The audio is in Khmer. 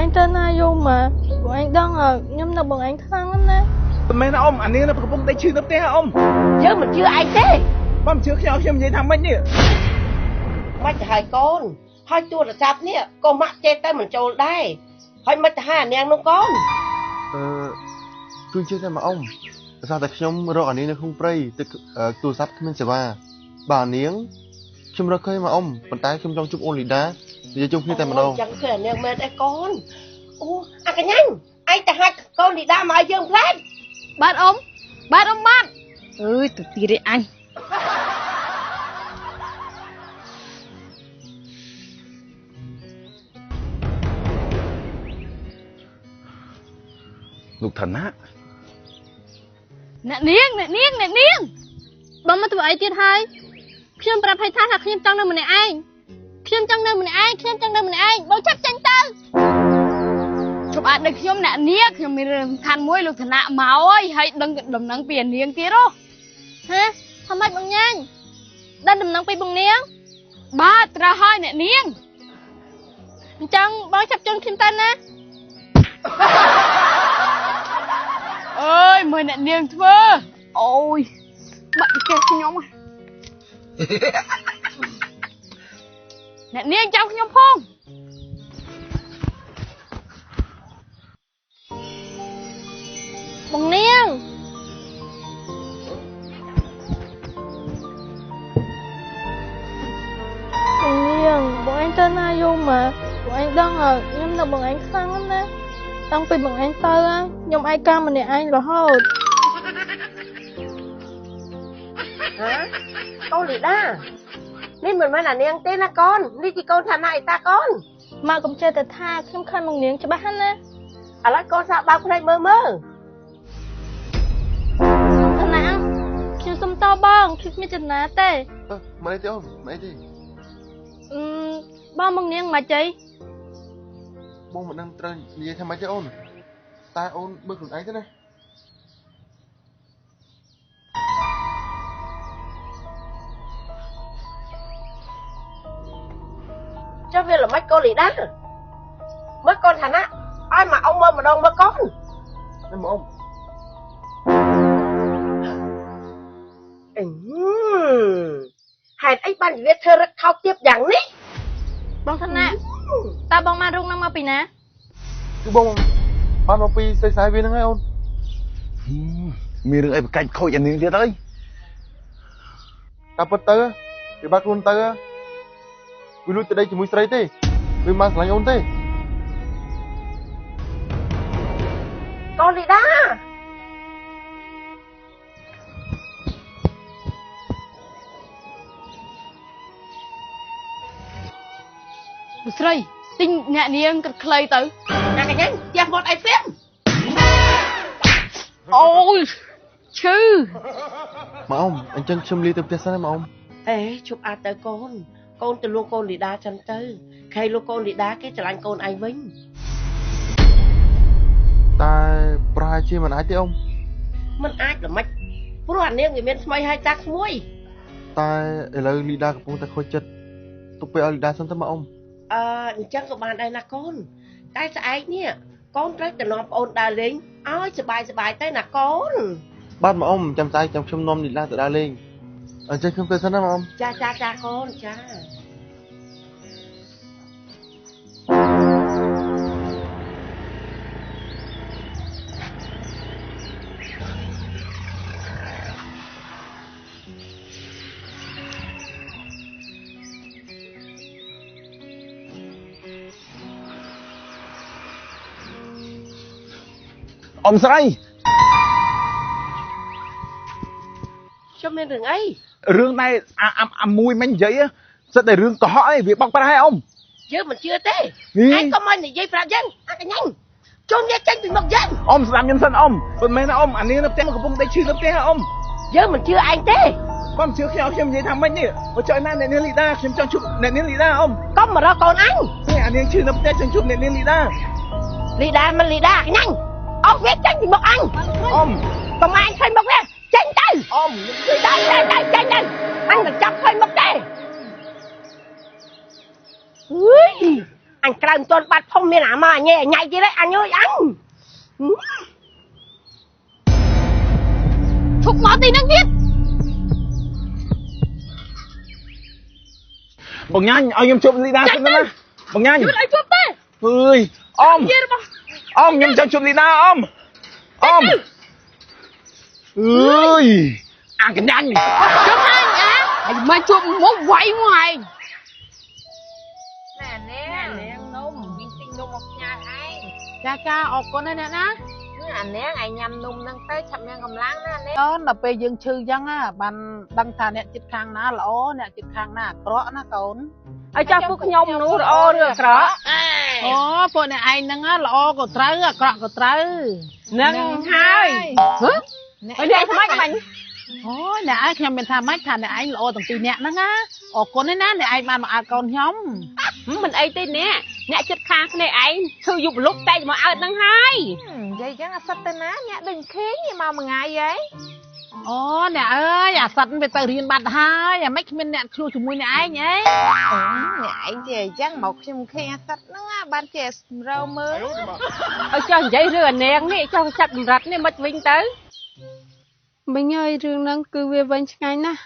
anh tên ai vô mà bọn anh đang ở nhưng là bọn anh thăng nè mẹ nó anh ấy nó có bông tay chưa nó té ông chứ mình chưa anh thế bấm chưa khi em vậy thằng mấy nhỉ mấy hai con haiตัวlà chặt nè con mắc che tay mình trâu đây hai mấy hai anh em nó con tôi chưa thấy mà ông sao tạiខ្ញុំរកអានេះនៅក្នុងព្រៃទឹកទូរស័ព្ទគ្មានសេវាបាទនាងខ្ញុំរកឃើញមកអ៊ំប៉ុន្តែខ្ញុំចង់ជួបអូនលីដានិយាយជុំគ្នាតែម្ដងចឹងគឺអានាងមែនឯកូនអូអាកញ្ញាញ់ឯងទៅហាច់កូនលីដាមកឲ្យយើងផ្លែតបាទអ៊ំបាទអ៊ំបាទអើយទៅទីនេះអញលោកឋានៈអ្នកនាងបងមកធ្វើអីទៀតហើយខ្ញុំប្រាប់ឲ្យថាខ្ញុំចង់នៅម្នាក់ឯងខ្ញុំចង់នៅម្នាក់ឯងបងចាប់ចេញទៅជប់អាចនៅខ្ញុំអ្នកនាងខ្ញុំមានរឿងសំខាន់មួយលោកឋានៈមកហើយដឹងដំណឹងពីនាងទៀតហ៎ថាម៉េចបងញ៉ាញ់ដឹងដំណឹងពីបងនាងបាទត្រូវហើយអ្នកនាងអញ្ចឹងបងចាប់ជន់ខ្ញុំទៅណាអើយមើលអ្នកនាងធ្វើអូយបាក់ចេះខ្ញុំអ្នកនាងចាំខ្ញុំផងបងនាងបងanh tên ai vô mà bọn anh đang ở nhưng là bọn anh sang lắm nè đang bị bọn anh tơ á nhưng ai cam mà nè anh là hốt hả con lì đa nên mình mới là niang tên là con đi thì con thằng này ta con mà cũng chơiแต่ท่าខ្ញុំឃើញមកនាងច្បាស់ណាឥឡូវកូនសាក់បើកភ្នែកមើលឋានៈខ្ញុំសុំតបងខ្ញុំមានចំណាទេមកនេះទេអូនមកនេះទេបងមកនាងមកចៃបងមិនដឹងត្រូវនិយាយថាម៉េចទេអូនតែអូនមើលខ្លួនឯងទៅណាcho việc là mấy con lì đá mấy con thằng á ai mà ông ơi mà đâu mấy con nhưng mà ông hai anh ban viết thơ rất thao tiếp rằng ní បងឋានៈតើបងបានរងនឹងមកពីណាគឺបងបានមកពីស្រីវាហ្នឹងហើយអូនមានរឿងអីប្រកាច់ខូចអានាងទៀតអើយតែពិតទៅវាបាត់ខ្លួនទៅវាលួចទៅដីជាមួយស្រីទេវាមិនស្រឡាញ់អូនទេ con lì đá ស្រីទិញអ្នកនាងគិតខ្លីទៅអាកញ្ញាផ្ទះមាត់អីផ្ទះអូយឈឺមកអ៊ំអញ្ចឹងខ្ញុំលាទៅផ្ទះសិនមកអ៊ំអេជប់អាចទៅកូនកូនទៅលួងកូនលីដាចឹងទៅខៃលួងកូនលីដាគេឆ្លាញ់កូនឯងវិញតែប្រហែលជាមិនអាចទេអ៊ំមិនអាចល្មិចព្រោះអានាងវាមានស្មីហើយតាក្មួយតែឥឡូវលីដាកំពុងតែខូចចិត្តទុកពេលឲ្យលីដាសិនទៅមកអ៊ំអញ្ចឹងក៏បានដែរណាកូនតែស្អែកនេះកូនត្រូវទៅនាំប្អូនដើរលេងឲ្យសบายទៅណាកូនបាទមកអ៊ំចាំស្អែកចាំខ្ញុំនាំលីដាទៅដើរលេងអញ្ចឹងខ្ញុំទៅសិនណាមកអ៊ំចាកូនចាអ៊ំស្រីខ្ញុំមានរឿងអីរឿងដែលអាមួយមិញនិយាយសិតតែរឿងកុហកអីវាបោកប្រាស់ហើយអ៊ំយើងមិនជឿទេឯងក៏មិននិយាយប្រាប់យើងអាកញ្ញាជុំនេះចេញពីមុខយើងអ៊ំស្ដាប់ខ្ញុំសិនអ៊ំមិនមែនអ៊ំអានេះនៅផ្ទះកំពុងតែឈឺនៅផ្ទះអ៊ំយើងមិនជឿឯងទេបងជឿខ្ញុំនិយាយថាម៉េចនេះមកចុយណាអ្នកនាងលីដាខ្ញុំចង់ជួបអ្នកនាងលីដាអ៊ំកុំមករកកូនអញនេះអានាងឈឺនៅផ្ទះចង់ជួបអ្នកនាងលីដាមិនលីដាអាកញ្ញាអស់វាចេញពីមុខអញអ៊ំកុំអញឃើញមុខនេះចេញទៅអ៊ំចេញទៅអញមិនចាប់ឃើញមុខទេអើយ anh cầm tuần bắt phong miền ả mà nhẹ nhảy đi đấy anh ơi anh ឈប់មកទីនឹងទៀត បងញ៉ាញ់ឲ្យខ្ញុំជួបលីដាសិនណាបងញ៉ាញ់ ជួយឲ្យជួបទេ អើយអ៊ំ និយាយរបស់ អ៊ំខ្ញុំចង់ជួបលីដាអ៊ំអ៊ំអើយអាកញ្ញាញ់ ជួបហើយអាមកជួបមកវាយមកឯង nè nè nôm viên tinh nôm một nhà ai ចាចាអរគុណណាស់អ្នកណា anh nè ngày nhầm nôm nâng tới chậm ngang cầm láng nè nè អូនដល់ពេលយើងឈឺចឹងណាបានដឹងថាអ្នកចិត្តខាងណាល្អអ្នកចិត្តខាងណាអាក្រក់ណាកូន ở cho phúc nhom nú rồi được rõ អូពួកអ្នកឯងហ្នឹងណាល្អក៏ត្រូវអាក្រក់ក៏ត្រូវ nâng hai ở đây sao mấy mình អូអ្នកឯងខ្ញុំមានថាម៉េចថាអ្នកឯងល្អទាំងពីរអ្នកហ្នឹងណាអរគុណណាស់ណាអ្នកឯងបានមកអើកូនខ្ញុំ mình ấy tên nè nè chất khang này anh thư dục lúc tay mà ở nâng hai vậy chắc là sắp tên á nhá đừng khí gì mà ngày vậy អូអ្នកអើយអាសត្វវាទៅរៀនបាត់ហើយអាម៉េចគ្មានអ្នកជួយជាមួយអ្នកឯងហី ngại gì chắc một chim khi sắp nó ban chè rau mơ ở cho vậy rồi nè nè cho chặt rạch nè mất vinh tới មិញហើយរឿងហ្នឹងគឺវាវិញឆ្ងាញ់ណាស់